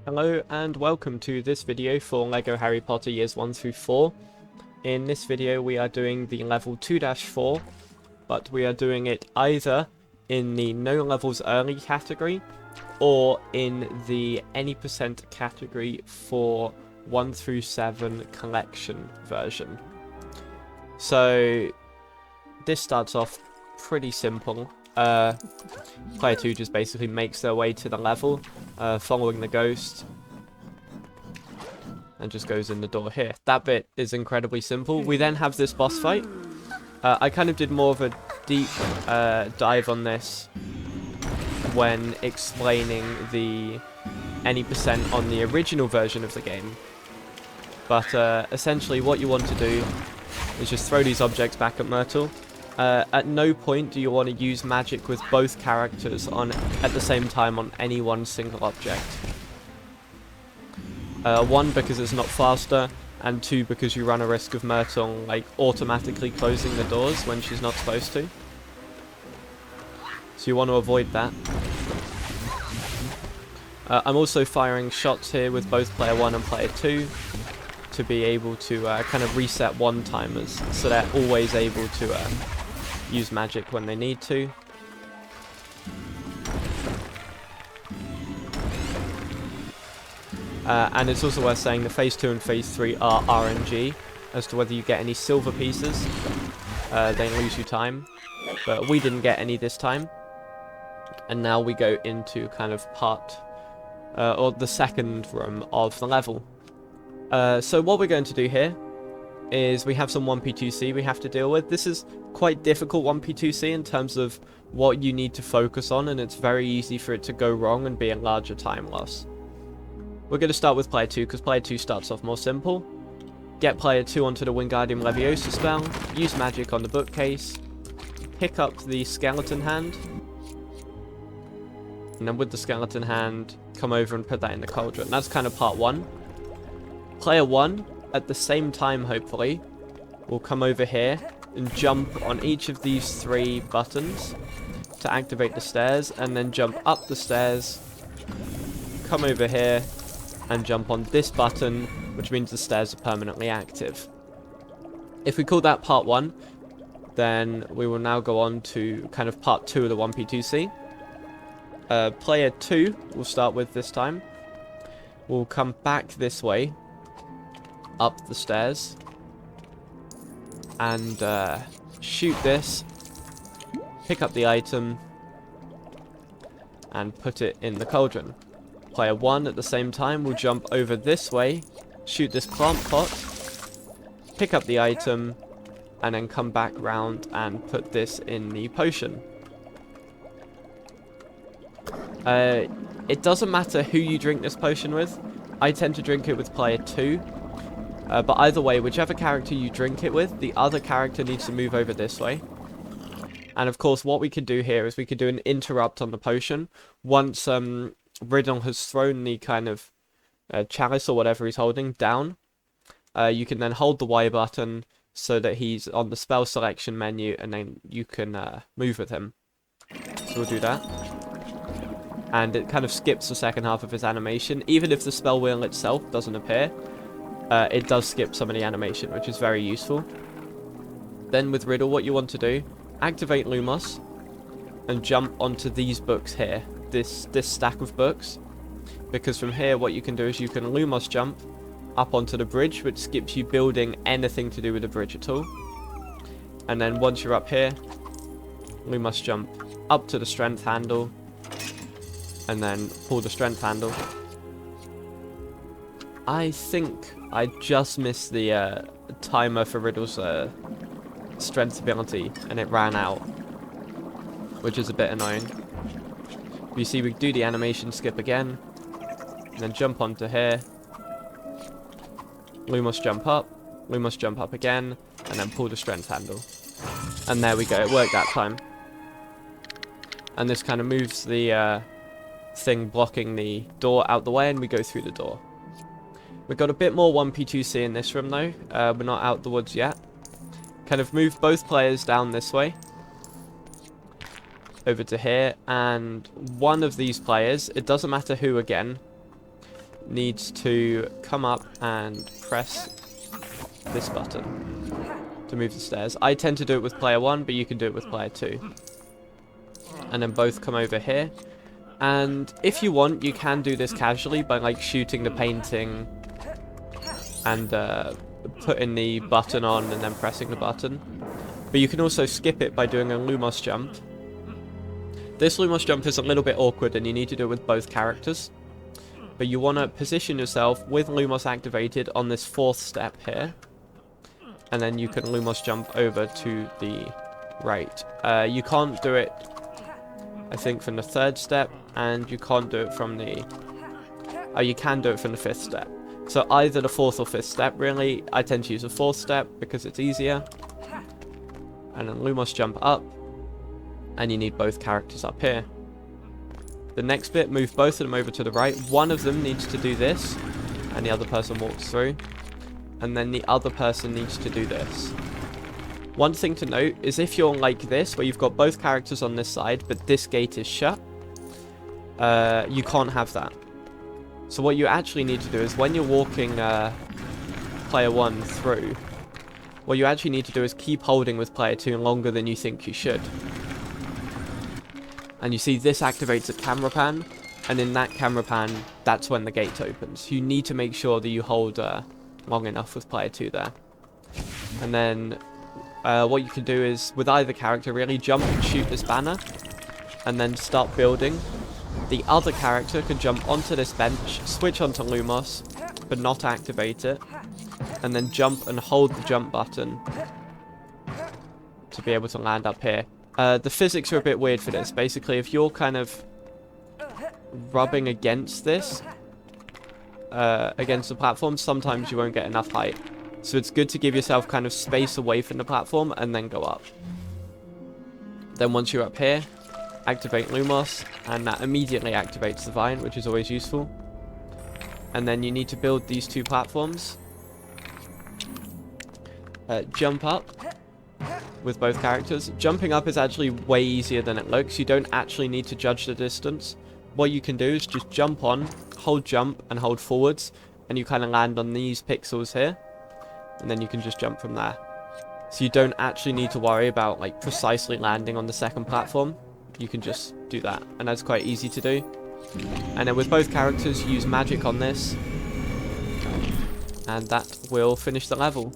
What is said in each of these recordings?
Hello and welcome to this video for LEGO Harry Potter Years 1 through 4. In this video we are doing the level 2-4, but we are doing it either in the No Levels Early category or in the any percent category for 1 through 7 collection version. So this starts off pretty simple. Player 2 just basically makes their way to the level, following the ghost, and just goes in the door here. That bit is incredibly simple. We then have this boss fight. I kind of did more of a deep dive on this when explaining the any percent on the original version of the game. But essentially what you want to do is just throw these objects back at Myrtle. At no point do you want to use magic with both characters at the same time on any one single object. One, because it's not faster, and two, because you run a risk of Myrtle like automatically closing the doors when she's not supposed to. So you want to avoid that. I'm also firing shots here with both player 1 and player 2 to be able to kind of reset one-timers, so they're always able to use magic when they need to. And it's also worth saying that Phase 2 and Phase 3 are RNG as to whether you get any silver pieces. They lose you time, but we didn't get any this time. And now we go into kind of part, or the second room of the level. So what we're going to do here is we have some 1P2C we have to deal with. This is quite difficult 1P2C in terms of what you need to focus on, and it's very easy for it to go wrong and be a larger time loss. We're going to start with player 2 because player 2 starts off more simple. Get player 2 onto the Wingardium Leviosa spell, use magic on the bookcase, pick up the skeleton hand, and then with the skeleton hand, come over and put that in the cauldron. That's kind of part 1. Player 1, at the same time hopefully, will come over here and jump on each of these 3 buttons to activate the stairs, and then jump up the stairs, come over here, and jump on this button, which means the stairs are permanently active. If we call that part 1, then we will now go on to kind of part 2 of the 1P2C. Player 2 will start with this time. We'll come back this way, up the stairs, and shoot this, pick up the item, and put it in the cauldron. Player 1 at the same time will jump over this way, shoot this plant pot, pick up the item, and then come back round and put this in the potion. It doesn't matter who you drink this potion with. I tend to drink it with player 2. But either way, whichever character you drink it with, the other character needs to move over this way. And of course, what we could do here is we could do an interrupt on the potion. Once Riddle has thrown the kind of chalice or whatever he's holding down, you can then hold the Y button so that he's on the spell selection menu, and then you can move with him. So we'll do that. And it kind of skips the second half of his animation. Even if the spell wheel itself doesn't appear, it does skip some of the animation, which is very useful. Then with Riddle, what you want to do, activate Lumos and jump onto these books here, this stack of books, because from here what you can do is you can Lumos jump up onto the bridge, which skips you building anything to do with the bridge at all. And then once you're up here, Lumos jump up to the strength handle, and then pull the strength handle. I think I just missed the timer for Riddle's strength ability, and it ran out, which is a bit annoying. You see, we do the animation skip again, and then jump onto here. Lumos jump up again, and then pull the strength handle. And there we go, it worked that time. And this kind of moves the thing blocking the door out the way, and we go through the door. We've got a bit more 1P2C in this room though. We're not out the woods yet. Kind of move both players down this way. Over to here. And one of these players, it doesn't matter who again, needs to come up and press this button to move the stairs. I tend to do it with player 1, but you can do it with player 2. And then both come over here. And if you want, you can do this casually by like shooting the painting and putting the button on and then pressing the button. But you can also skip it by doing a Lumos jump. This Lumos jump is a little bit awkward and you need to do it with both characters. But you want to position yourself with Lumos activated on this 4th step here. And then you can Lumos jump over to the right. You can't do it, I think, from the 3rd step, and you can't do it from the... Oh, you can do it from the 5th step. So either the 4th or 5th step, really. I tend to use the 4th step because it's easier. And then Lumos jump up, and you need both characters up here. The next bit, move both of them over to the right. One of them needs to do this, and the other person walks through. And then the other person needs to do this. One thing to note is if you're like this, where you've got both characters on this side, but this gate is shut, you can't have that. So what you actually need to do is when you're walking player 1 through, what you actually need to do is keep holding with player 2 longer than you think you should. And you see this activates a camera pan, and in that camera pan, that's when the gate opens. You need to make sure that you hold long enough with player 2 there. And then what you can do is, with either character really, jump and shoot this banner, and then start building. The other character can jump onto this bench, switch onto Lumos, but not activate it, and then jump and hold the jump button to be able to land up here. The physics are a bit weird for this. Basically, if you're kind of rubbing against this, against the platform, sometimes you won't get enough height. So it's good to give yourself kind of space away from the platform and then go up. Then once you're up here, activate Lumos, and that immediately activates the vine, which is always useful. And then you need to build these 2 platforms. Jump up with both characters. Jumping up is actually way easier than it looks. You don't actually need to judge the distance. What you can do is just jump on, hold jump, and hold forwards, and you kind of land on these pixels here, and then you can just jump from there. So you don't actually need to worry about like precisely landing on the 2nd platform. You can just do that, and that's quite easy to do. And then with both characters, use magic on this, and that will finish the level.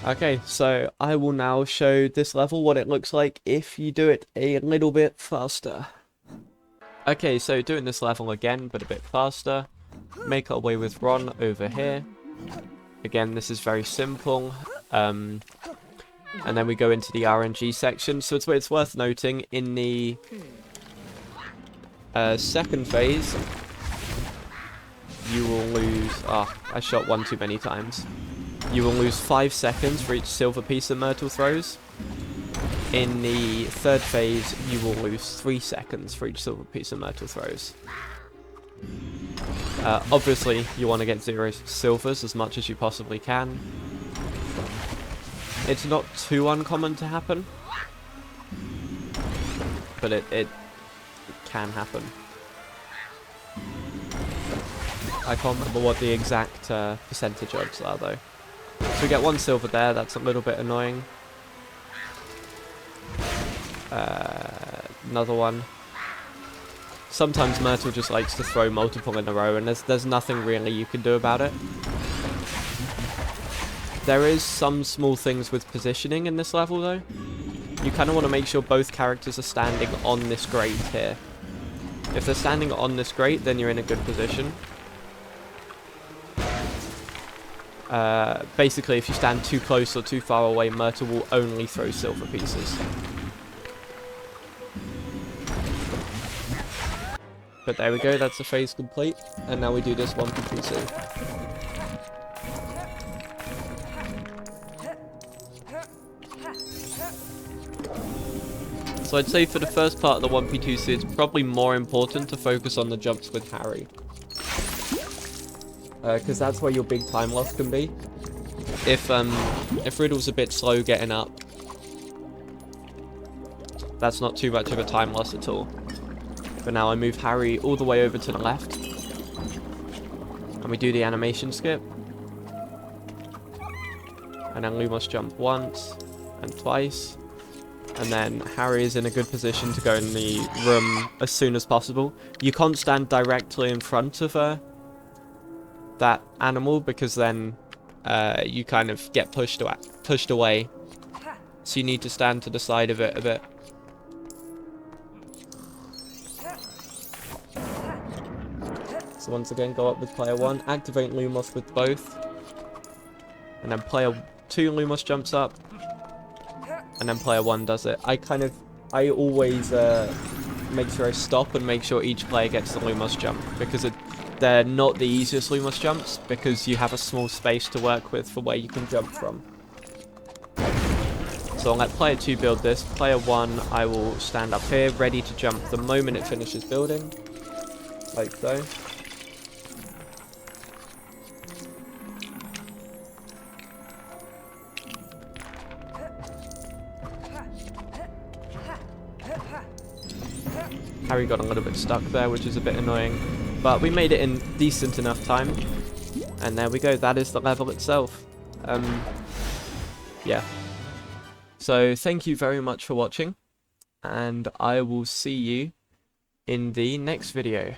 Okay, so I will now show this level what it looks like if you do it a little bit faster. Okay, so doing this level again, but a bit faster. Make our way with Ron over here. Again, this is very simple. And then we go into the RNG section. So it's worth noting, in the 2nd phase, you will lose... Oh, I shot one too many times. You will lose 5 seconds for each silver piece that Myrtle throws. In the 3rd phase, you will lose 3 seconds for each silver piece that Myrtle throws. Obviously, you want to get 0 silvers as much as you possibly can. It's not too uncommon to happen, but it can happen. I can't remember what the exact percentage odds are though. So we get 1 silver there, that's a little bit annoying. Another one. Sometimes Myrtle just likes to throw multiple in a row, and there's nothing really you can do about it. There is some small things with positioning in this level though. You kind of want to make sure both characters are standing on this grate here. If they're standing on this grate, then you're in a good position. Basically, if you stand too close or too far away, Myrtle will only throw silver pieces. But there we go, that's the phase complete. And now we do this 1p2c. So I'd say for the first part of the 1p2c, it's probably more important to focus on the jumps with Harry. Because that's where your big time loss can be. If Riddle's a bit slow getting up, that's not too much of a time loss at all. But now I move Harry all the way over to the left. And we do the animation skip. And then Lumos jump once and twice. And then Harry is in a good position to go in the room as soon as possible. You can't stand directly in front of that animal, because then you kind of get pushed away. So you need to stand to the side of it a bit. So once again, go up with player 1, activate Lumos with both. And then player 2 Lumos jumps up. And then player 1 does it. I always make sure I stop and make sure each player gets the Lumos jump, because they're not the easiest Lumos jumps, because you have a small space to work with for where you can jump from. So I'll let player 2 build this. Player 1, I will stand up here, ready to jump the moment it finishes building. Like so. Harry got a little bit stuck there, which is a bit annoying. But we made it in decent enough time. And there we go, that is the level itself. Yeah. So thank you very much for watching. And I will see you in the next video.